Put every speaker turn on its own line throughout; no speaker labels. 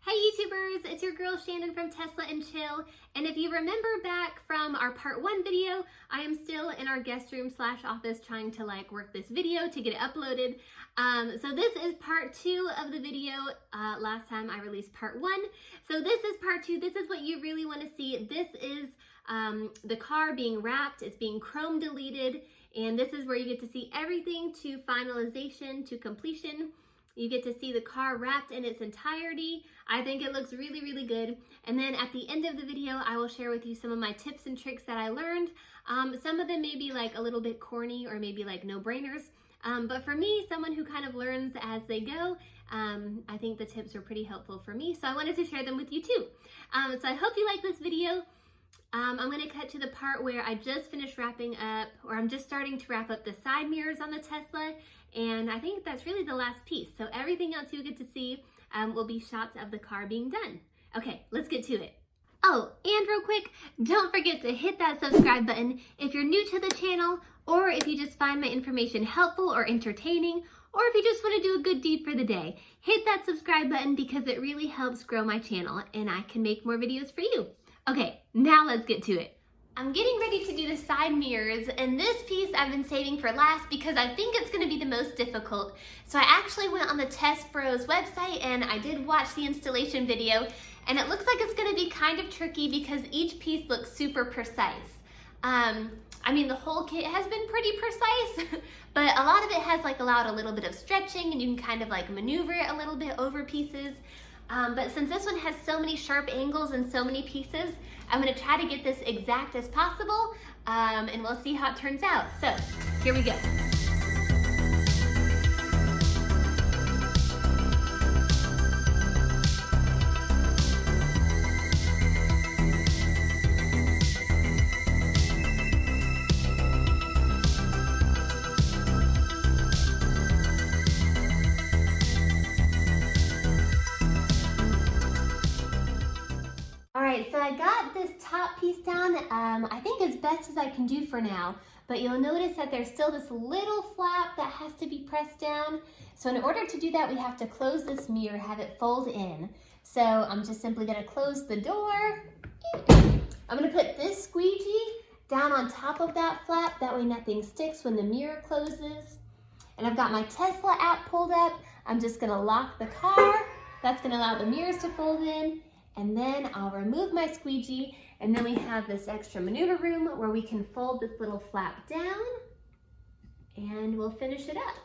Hey YouTubers, it's your girl Shannon from Tesla and Chill, and if you remember back from our part 1 video, I am still in our guest room / office trying to work this video to get it uploaded. So this is part 2 of the video. Last time I released part 1. So this is part 2. This is what you really want to see. This is the car being wrapped. It's being chrome deleted, and this is where you get to see everything to finalization, to completion. You get to see the car wrapped in its entirety. I think it looks really, really good. And then at the end of the video, I will share with you some of my tips and tricks that I learned. Some of them may be a little bit corny or maybe no-brainers. But for me, someone who kind of learns as they go, I think the tips were pretty helpful for me. So I wanted to share them with you too. So I hope you like this video. I'm going to cut to the part where I just finished wrapping up, or I'm just starting to wrap up the side mirrors on the Tesla, and I think that's really the last piece. So everything else you'll get to see will be shots of the car being done. Okay, let's get to it. Oh, and real quick, don't forget to hit that subscribe button if you're new to the channel, or if you just find my information helpful or entertaining, or if you just want to do a good deed for the day. Hit that subscribe button because it really helps grow my channel and I can make more videos for you. Okay, now let's get to it. I'm getting ready to do the side mirrors, and this piece I've been saving for last because I think it's going to be the most difficult. So I actually went on the Test Bros website and I did watch the installation video, and it looks like it's going to be kind of tricky because each piece looks super precise. I mean, the whole kit has been pretty precise, but a lot of it has allowed a little bit of stretching, and you can kind of maneuver it a little bit over pieces. But since this one has so many sharp angles and so many pieces, I'm going to try to get this exact as possible, and we'll see how it turns out. So, here we go. Alright, so I got this top piece down, I think as best as I can do for now, but you'll notice that there's still this little flap that has to be pressed down. So in order to do that, we have to close this mirror, have it fold in. So I'm just simply going to close the door. I'm going to put this squeegee down on top of that flap, that way nothing sticks when the mirror closes. And I've got my Tesla app pulled up. I'm just going to lock the car. That's going to allow the mirrors to fold in. And then I'll remove my squeegee, and then we have this extra maneuver room where we can fold this little flap down, and we'll finish it up.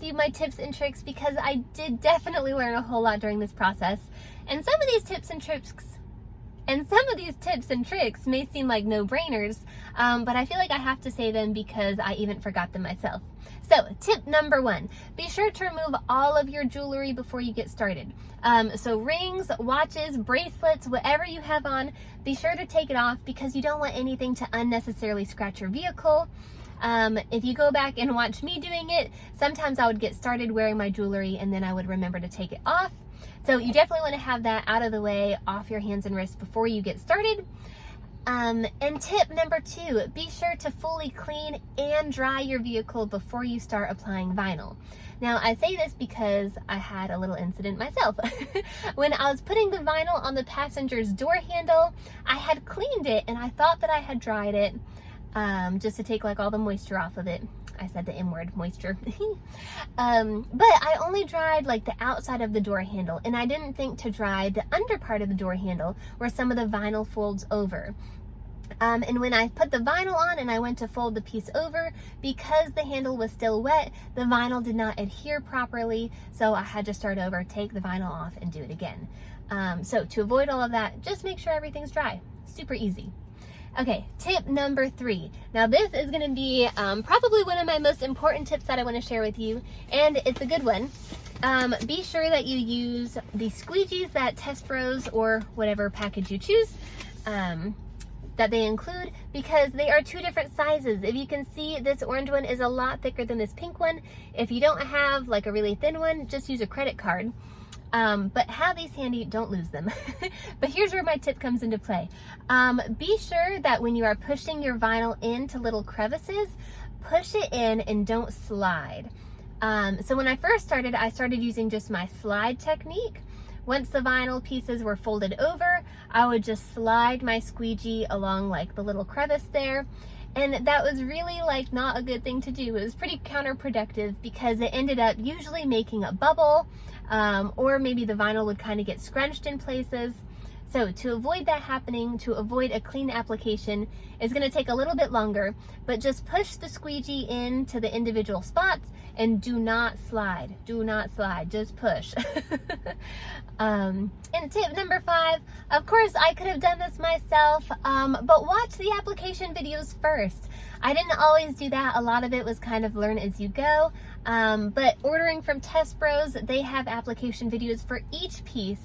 with you my tips and tricks because I did definitely learn a whole lot during this process. And some of these tips and tricks may seem like no-brainers, but I feel like I have to say them because I even forgot them myself. So tip number 1, be sure to remove all of your jewelry before you get started. So rings, watches, bracelets, whatever you have on, be sure to take it off because you don't want anything to unnecessarily scratch your vehicle. If you go back and watch me doing it, sometimes I would get started wearing my jewelry and then I would remember to take it off. So you definitely want to have that out of the way, off your hands and wrists before you get started. And tip number 2, be sure to fully clean and dry your vehicle before you start applying vinyl. Now, I say this because I had a little incident myself. When I was putting the vinyl on the passenger's door handle, I had cleaned it and I thought that I had dried it just to take like all the moisture off of it. I said the M word, moisture. But I only dried like the outside of the door handle and I didn't think to dry the under part of the door handle where some of the vinyl folds over. And when I put the vinyl on and I went to fold the piece over, because the handle was still wet, the vinyl did not adhere properly, so I had to start over, take the vinyl off, and do it again. So to avoid all of that, just make sure everything's dry. Super easy. Okay, tip number 3. Now this is going to be probably one of my most important tips that I want to share with you, and it's a good one. Be sure that you use the squeegees that Test Bros or whatever package you choose that they include, because they are 2 different sizes. If you can see, this orange one is a lot thicker than this pink one. If you don't have like a really thin one, just use a credit card. But have these handy, don't lose them. But here's where my tip comes into play. Be sure that when you are pushing your vinyl into little crevices, push it in and don't slide. So when I first started, I started using just my slide technique. Once the vinyl pieces were folded over, I would just slide my squeegee along like the little crevice there. And that was really like not a good thing to do. It was pretty counterproductive because it ended up usually making a bubble, or maybe the vinyl would kind of get scrunched in places. So to avoid that happening, to avoid a clean application, is going to take a little bit longer, but just push the squeegee into the individual spots and do not slide. Do not slide, just push. And tip number 5, of course I could have done this myself, but watch the application videos first. I didn't always do that. A lot of it was kind of learn as you go, but ordering from Test Bros, they have application videos for each piece.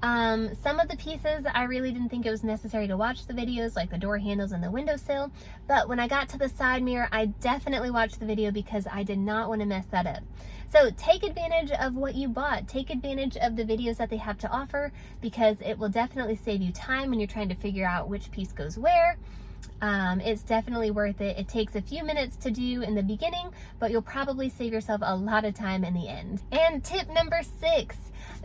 Some of the pieces I really didn't think it was necessary to watch the videos, like the door handles and the windowsill, but when I got to the side mirror, I definitely watched the video because I did not want to mess that up. So take advantage of what you bought. Take advantage of the videos that they have to offer because it will definitely save you time when you're trying to figure out which piece goes where. It's definitely worth it. It takes a few minutes to do in the beginning, but you'll probably save yourself a lot of time in the end. And tip number 6,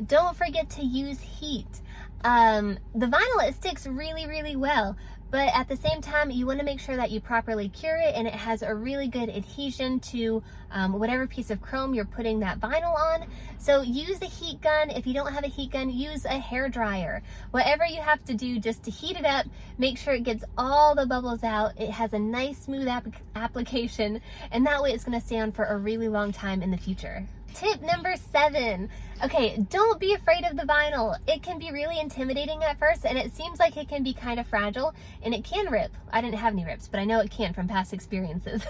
don't forget to use heat. The vinyl, it sticks really, really well, but at the same time, you want to make sure that you properly cure it and it has a really good adhesion to whatever piece of chrome you're putting that vinyl on. So use the heat gun. If you don't have a heat gun, use a hair dryer. Whatever you have to do just to heat it up, make sure it gets all the bubbles out. It has a nice smooth application, and that way it's going to stay on for a really long time in the future. Tip number 7. Okay, don't be afraid of the vinyl. It can be really intimidating at first, and it seems like it can be kind of fragile, and it can rip. I didn't have any rips, but I know it can from past experiences.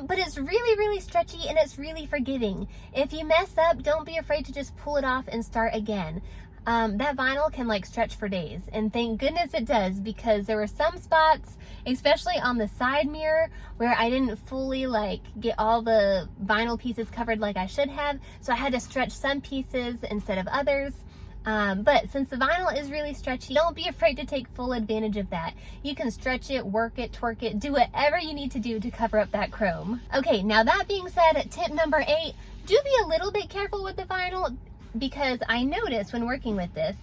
But it's really, really stretchy, and it's really forgiving. If you mess up, don't be afraid to just pull it off and start again. That vinyl can like stretch for days, and thank goodness it does, because there were some spots, especially on the side mirror, where I didn't fully like get all the vinyl pieces covered like I should have, so I had to stretch some pieces instead of others. But since the vinyl is really stretchy, don't be afraid to take full advantage of that. You can stretch it, work it, twerk it, do whatever you need to do to cover up that chrome. Okay, now that being said, tip number 8, do be a little bit careful with the vinyl, because I noticed when working with this,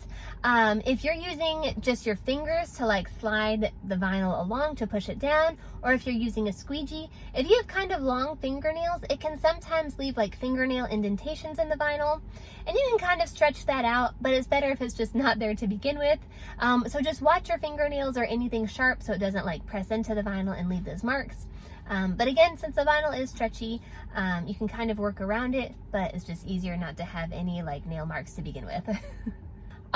if you're using just your fingers to like slide the vinyl along to push it down, or if you're using a squeegee, if you have kind of long fingernails, it can sometimes leave like fingernail indentations in the vinyl, and you can kind of stretch that out, but it's better if it's just not there to begin with. So just watch your fingernails or anything sharp so it doesn't like press into the vinyl and leave those marks. But again, since the vinyl is stretchy, you can kind of work around it, but it's just easier not to have any like nail marks to begin with.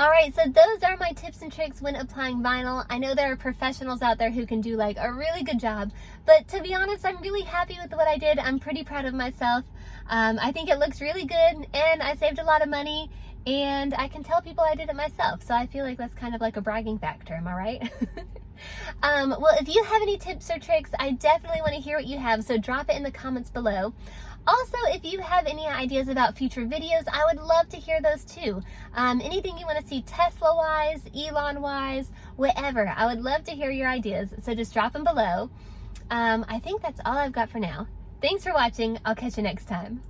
Alright, so those are my tips and tricks when applying vinyl. I know there are professionals out there who can do like a really good job, but to be honest, I'm really happy with what I did. I'm pretty proud of myself. I think it looks really good, and I saved a lot of money, and I can tell people I did it myself, so I feel like that's kind of like a bragging factor, am I right? Well, if you have any tips or tricks, I definitely want to hear what you have, so drop it in the comments below. Also, if you have any ideas about future videos, I would love to hear those too. Anything you want to see Tesla-wise, Elon-wise, whatever. I would love to hear your ideas, so just drop them below. I think that's all I've got for now. Thanks for watching. I'll catch you next time.